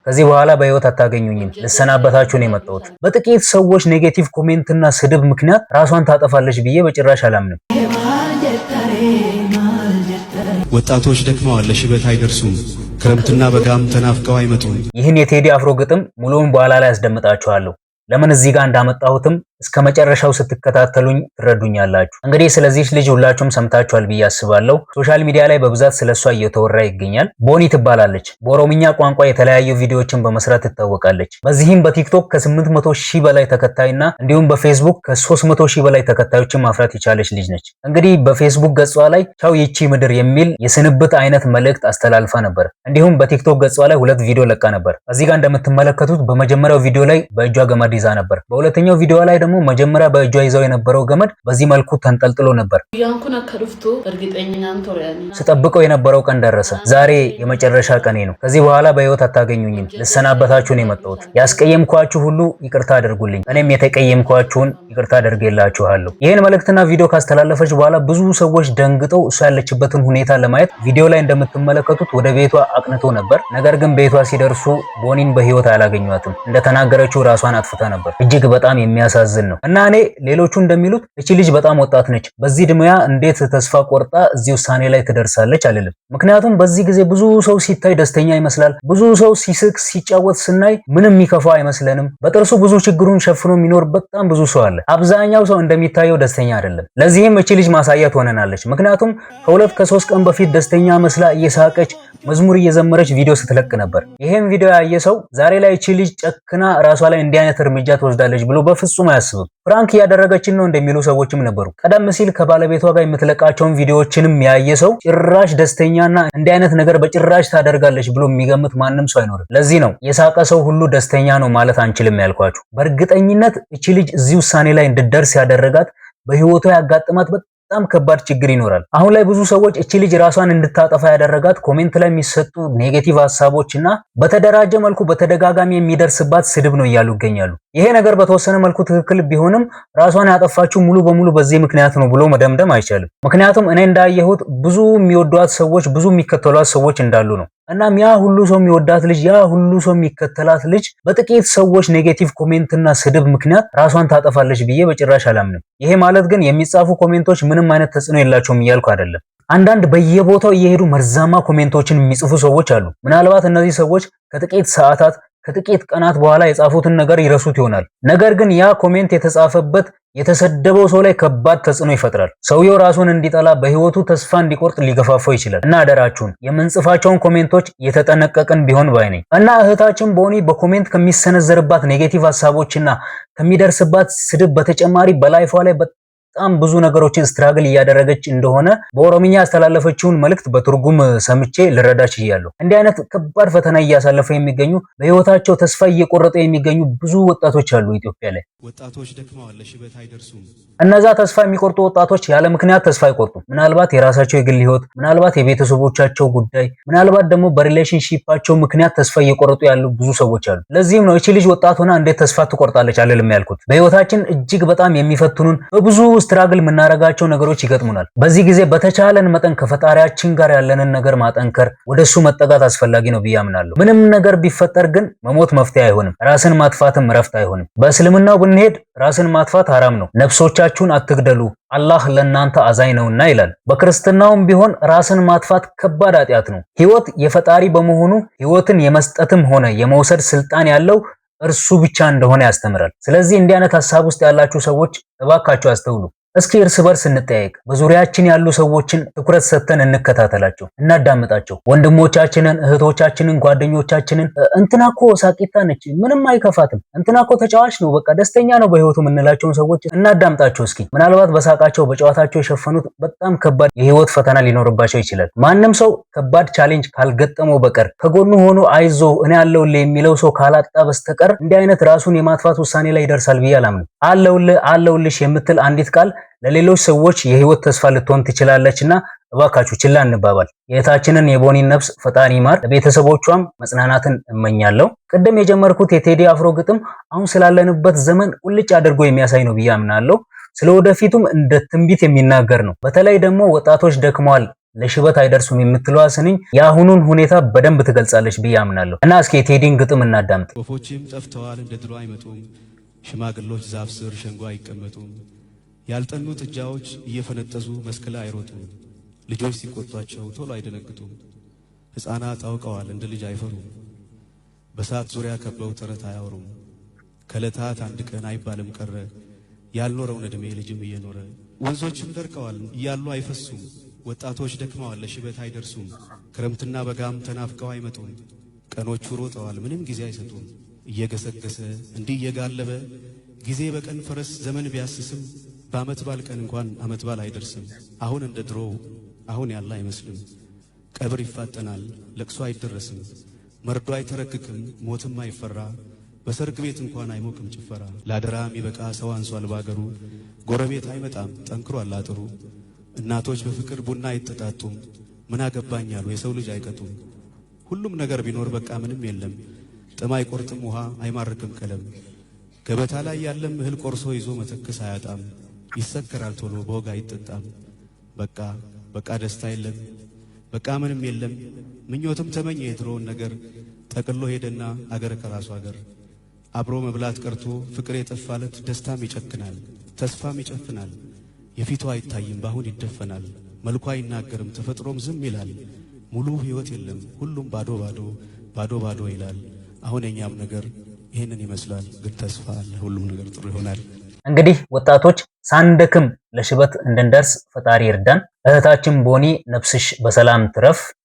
ከዚህ በኋላ በህይወት አታገኙኝም፣ ልሰናበታችሁ ነው የመጣሁት። በጥቂት ሰዎች ኔጌቲቭ ኮሜንትና ስድብ ምክንያት ራሷን ታጠፋለች ብዬ በጭራሽ አላምንም። ወጣቶች ደክመዋል፣ ለሽበት አይደርሱም። ክረምትና በጋም ተናፍቀው አይመጡም። ይህን የቴዲ አፍሮ ግጥም ሙሉውን በኋላ ላይ አስደምጣችኋለሁ። ለምን እዚህ ጋር እንዳመጣሁትም እስከ መጨረሻው ስትከታተሉኝ ትረዱኛላችሁ። እንግዲህ ስለዚህ ልጅ ሁላችሁም ሰምታችኋል ብዬ አስባለሁ። ሶሻል ሚዲያ ላይ በብዛት ስለሷ እየተወራ ይገኛል። ቦኒ ትባላለች። በኦሮምኛ ቋንቋ የተለያዩ ቪዲዮዎችን በመስራት ትታወቃለች። በዚህም በቲክቶክ ከ800 ሺህ በላይ ተከታይና እንዲሁም በፌስቡክ ከ300 ሺህ በላይ ተከታዮችን ማፍራት የቻለች ልጅ ነች። እንግዲህ በፌስቡክ ገጿ ላይ ቻው ይቺ ምድር የሚል የስንብት አይነት መልእክት አስተላልፋ ነበር። እንዲሁም በቲክቶክ ገጿ ላይ 2 ቪዲዮ ለቃ ነበር። እዚህ ጋር እንደምትመለከቱት በመጀመሪያው ቪዲዮ ላይ በእጇ ገመድ ይዛ ነበር። በሁለተኛው ቪዲዮ ላይ ደግሞ መጀመሪያ በእጇ ይዛው የነበረው ገመድ በዚህ መልኩ ተንጠልጥሎ ነበር። ስጠብቀው የነበረው ቀን ደረሰ። ዛሬ የመጨረሻ ቀኔ ነው። ከዚህ በኋላ በህይወት አታገኙኝም፣ ልሰናበታችሁ ነው የመጣሁት። ያስቀየምኳችሁ ሁሉ ይቅርታ አድርጉልኝ፣ እኔም የተቀየምኳችሁን ይቅርታ አድርጌላችኋለሁ። ይህን መልእክትና ቪዲዮ ካስተላለፈች በኋላ ብዙ ሰዎች ደንግጠው እሷ ያለችበትን ሁኔታ ለማየት ቪዲዮ ላይ እንደምትመለከቱት ወደ ቤቷ አቅንቶ ነበር። ነገር ግን ቤቷ ሲደርሱ ቦኒን በህይወት አላገኟትም። እንደተናገረችው ራሷን አጥፍታ ነበር። እጅግ በጣም የሚያሳዝን ነው እና እኔ ሌሎቹ እንደሚሉት እቺ ልጅ በጣም ወጣት ነች፣ በዚህ እድሜዋ እንዴት ተስፋ ቆርጣ እዚህ ውሳኔ ላይ ትደርሳለች አልልም። ምክንያቱም በዚህ ጊዜ ብዙ ሰው ሲታይ ደስተኛ ይመስላል። ብዙ ሰው ሲስቅ ሲጫወት ስናይ ምንም የሚከፋው አይመስለንም። በጥርሱ ብዙ ችግሩን ሸፍኖ የሚኖር በጣም ብዙ ሰው አለ። አብዛኛው ሰው እንደሚታየው ደስተኛ አይደለም። ለዚህም እቺ ልጅ ማሳያ ትሆነናለች። ምክንያቱም ከ2 ከ3 ቀን በፊት ደስተኛ መስላ እየሳቀች መዝሙር እየዘመረች ቪዲዮ ስትለቅ ነበር። ይሄን ቪዲዮ ያየ ሰው ዛሬ ላይ እቺ ልጅ ጨክና ራሷ ላይ እንዲህ አይነት እርምጃ ትወስዳለች ብሎ በፍጹም አያስብም። ፍራንክ እያደረገችን ነው እንደሚሉ ሰዎችም ነበሩ። ቀደም ሲል ከባለቤቷ ጋር የምትለቃቸውን ቪዲዮዎችንም ያየ ሰው ጭራሽ ደስተኛና እንዲህ አይነት ነገር በጭራሽ ታደርጋለች ብሎ የሚገምት ማንም ሰው አይኖርም። ለዚህ ነው የሳቀ ሰው ሁሉ ደስተኛ ነው ማለት አንችልም ያልኳችሁ። በእርግጠኝነት እቺ ልጅ እዚህ ውሳኔ ላይ እንድትደርስ ያደረጋት በህይወቷ ያጋጥማት በጣም ከባድ ችግር ይኖራል። አሁን ላይ ብዙ ሰዎች እቺ ልጅ ራሷን እንድታጠፋ ያደረጋት ኮሜንት ላይ የሚሰጡ ኔጌቲቭ ሐሳቦችና በተደራጀ መልኩ በተደጋጋሚ የሚደርስባት ስድብ ነው እያሉ ይገኛሉ። ይሄ ነገር በተወሰነ መልኩ ትክክል ቢሆንም ራሷን ያጠፋችው ሙሉ በሙሉ በዚህ ምክንያት ነው ብሎ መደምደም አይቻልም። ምክንያቱም እኔ እንዳየሁት ብዙ የሚወዷት ሰዎች፣ ብዙ የሚከተሏት ሰዎች እንዳሉ ነው። እናም ያ ሁሉ ሰው የሚወዳት ልጅ፣ ያ ሁሉ ሰው የሚከተላት ልጅ በጥቂት ሰዎች ኔጌቲቭ ኮሜንትና ስድብ ምክንያት ራሷን ታጠፋለች ብዬ በጭራሽ አላምንም። ይሄ ማለት ግን የሚጻፉ ኮሜንቶች ምንም አይነት ተጽዕኖ የላቸውም እያልኩ አይደለም። አንዳንድ በየቦታው እየሄዱ መርዛማ ኮሜንቶችን የሚጽፉ ሰዎች አሉ። ምናልባት እነዚህ ሰዎች ከጥቂት ሰዓታት ከጥቂት ቀናት በኋላ የጻፉትን ነገር ይረሱት ይሆናል። ነገር ግን ያ ኮሜንት የተጻፈበት የተሰደበው ሰው ላይ ከባድ ተጽዕኖ ይፈጥራል። ሰውየው ራሱን እንዲጠላ፣ በህይወቱ ተስፋ እንዲቆርጥ ሊገፋፋው ይችላል። እና አደራችሁን የምንጽፋቸውን ኮሜንቶች የተጠነቀቅን ቢሆን ባይ ነኝ። እና እህታችን ቦኒ በኮሜንት ከሚሰነዘርባት ኔጌቲቭ ሐሳቦችና ከሚደርስባት ስድብ በተጨማሪ በላይፏ ላይ በጣም ብዙ ነገሮችን ስትራግል እያደረገች እንደሆነ በኦሮምኛ ያስተላለፈችውን መልእክት በትርጉም ሰምቼ ልረዳች ይያለሁ። እንዲህ አይነት ከባድ ፈተና እያሳለፈ የሚገኙ በህይወታቸው ተስፋ እየቆረጡ የሚገኙ ብዙ ወጣቶች አሉ ኢትዮጵያ ላይ። ወጣቶች ደክመዋል፣ ለሽበት አይደርሱም። እነዛ ተስፋ የሚቆርጡ ወጣቶች ያለ ምክንያት ተስፋ አይቆርጡም። ምናልባት የራሳቸው የግል ህይወት፣ ምናልባት የቤተሰቦቻቸው ጉዳይ፣ ምናልባት ደግሞ በሪሌሽንሺፓቸው ምክንያት ተስፋ እየቆረጡ ያሉ ብዙ ሰዎች አሉ። ለዚህም ነው እቺ ልጅ ወጣት ሆና እንዴት ተስፋ ትቆርጣለች አልልም ያልኩት። በህይወታችን እጅግ በጣም የሚፈትኑን በብዙ ስትራግል የምናረጋቸው ነገሮች ይገጥሙናል። በዚህ ጊዜ በተቻለን መጠን ከፈጣሪያችን ጋር ያለንን ነገር ማጠንከር፣ ወደሱ መጠጋት አስፈላጊ ነው ብዬ አምናለሁ። ምንም ነገር ቢፈጠር ግን መሞት መፍትሄ አይሆንም። ራስን ማጥፋትም እረፍት አይሆንም። በእስልምናው ብንሄድ ራስን ማጥፋት ሐራም ነው። ነፍሶቻችሁን አትግደሉ፣ አላህ ለእናንተ አዛኝ ነውና ይላል። በክርስትናውም ቢሆን ራስን ማጥፋት ከባድ ኃጢአት ነው። ህይወት የፈጣሪ በመሆኑ ህይወትን የመስጠትም ሆነ የመውሰድ ስልጣን ያለው እርሱ ብቻ እንደሆነ ያስተምራል። ስለዚህ እንዲህ አይነት ሐሳብ ውስጥ ያላችሁ ሰዎች እባካችሁ አስተውሉ። እስኪ እርስ በርስ እንጠያየቅ። በዙሪያችን ያሉ ሰዎችን ትኩረት ሰጥተን እንከታተላቸው፣ እናዳምጣቸው። ወንድሞቻችንን፣ እህቶቻችንን፣ ጓደኞቻችንን እንትናኮ ሳቂታ ነች፣ ምንም አይከፋትም፣ እንትናኮ ተጫዋች ነው፣ በቃ ደስተኛ ነው በህይወቱ የምንላቸውን ሰዎች እናዳምጣቸው እስኪ። ምናልባት በሳቃቸው በጨዋታቸው የሸፈኑት በጣም ከባድ የህይወት ፈተና ሊኖርባቸው ይችላል። ማንም ሰው ከባድ ቻሌንጅ ካልገጠመው በቀር ከጎኑ ሆኖ አይዞ እኔ አለውልህ የሚለው ሰው ካላጣ በስተቀር እንዲህ አይነት ራሱን የማጥፋት ውሳኔ ላይ ይደርሳል ብዬ አላምንም። አለውልሽ የምትል አንዲት ቃል ለሌሎች ሰዎች የህይወት ተስፋ ልትሆን ትችላለችና እባካችሁ ችላ እንባባል። የእህታችንን የቦኒን ነፍስ ፈጣሪ ይማር፣ ለቤተሰቦቿም መጽናናትን እመኛለሁ። ቅድም የጀመርኩት የቴዲ አፍሮ ግጥም አሁን ስላለንበት ዘመን ቁልጭ አድርጎ የሚያሳይ ነው ብዬ አምናለሁ። ስለወደፊቱም እንደ ትንቢት የሚናገር ነው። በተለይ ደግሞ ወጣቶች ደክመዋል፣ ለሽበት አይደርሱም የምትለዋ ስንኝ የአሁኑን ሁኔታ በደንብ ትገልጻለች ብዬ አምናለሁ። እና እስኪ የቴዲን ግጥም እናዳምጥ። ወፎችም ጠፍተዋል እንደ ድሮ አይመጡም፣ ሽማግሎች ዛፍ ስር ሸንጎ አይቀመጡም፣ ያልጠኑ ጥጃዎች እየፈነጠዙ መስክ ላይ አይሮጡም፣ ልጆች ሲቆጧቸው ቶሎ አይደነግጡም፣ ሕፃናት አውቀዋል እንደ ልጅ አይፈሩም፣ በሳት ዙሪያ ከበው ተረት አያወሩም፣ ከዕለታት አንድ ቀን አይባልም ቀረ ያልኖረውን ዕድሜ ልጅም እየኖረ፣ ወንዞችም ደርቀዋል እያሉ አይፈሱም፣ ወጣቶች ደክመዋል ለሽበት አይደርሱም፣ ክረምትና በጋም ተናፍቀው አይመጡም፣ ቀኖቹ ሮጠዋል ምንም ጊዜ አይሰጡም፣ እየገሰገሰ እንዲህ እየጋለበ ጊዜ በቀን ፈረስ ዘመን ቢያስስም፣ በዓመት ባል ቀን እንኳን ዓመት ባል አይደርስም፣ አሁን እንደ ድሮው አሁን ያለ አይመስልም፣ ቀብር ይፋጠናል ለቅሶ አይደረስም፣ መርዶ አይተረክክም ሞትም አይፈራ፣ በሰርግ ቤት እንኳን አይሞቅም ጭፈራ፣ ላደራ የሚበቃ ሰው አንሷል ባገሩ፣ ጎረቤት አይመጣም ጠንክሯል አጥሩ፣ እናቶች በፍቅር ቡና አይጠጣጡም፣ ምን አገባኛሉ የሰው ልጅ አይቀጡም፣ ሁሉም ነገር ቢኖር በቃ ምንም የለም፣ ጥም አይቆርጥም ውሃ አይማርክም ቀለም፣ ገበታ ላይ ያለም እህል ቆርሶ ይዞ መተክስ አያጣም፣ ይሰከራል ቶሎ በወግ አይጠጣም፣ በቃ ደስታ የለም በቃ ምንም የለም፣ ምኞትም ተመኘ የድሮውን ነገር፣ ጠቅሎ ሄደና አገር ከራሱ አገር፣ አብሮ መብላት ቀርቶ ፍቅር የጠፋለት ደስታም ይጨክናል ተስፋም ይጨፍናል፣ የፊቱ አይታይም ባሁን ይደፈናል፣ መልኩ አይናገርም ተፈጥሮም ዝም ይላል፣ ሙሉ ሕይወት የለም ሁሉም ባዶ ባዶ ባዶ ባዶ ይላል። አሁን የኛም ነገር ይህንን ይመስላል፣ ግን ተስፋ አለ ሁሉም ነገር ጥሩ ይሆናል። እንግዲህ ወጣቶች ሳንደክም ለሽበት እንድንደርስ ፈጣሪ ይርዳን። እህታችን ቦኒ ነፍስሽ በሰላም ትረፍ።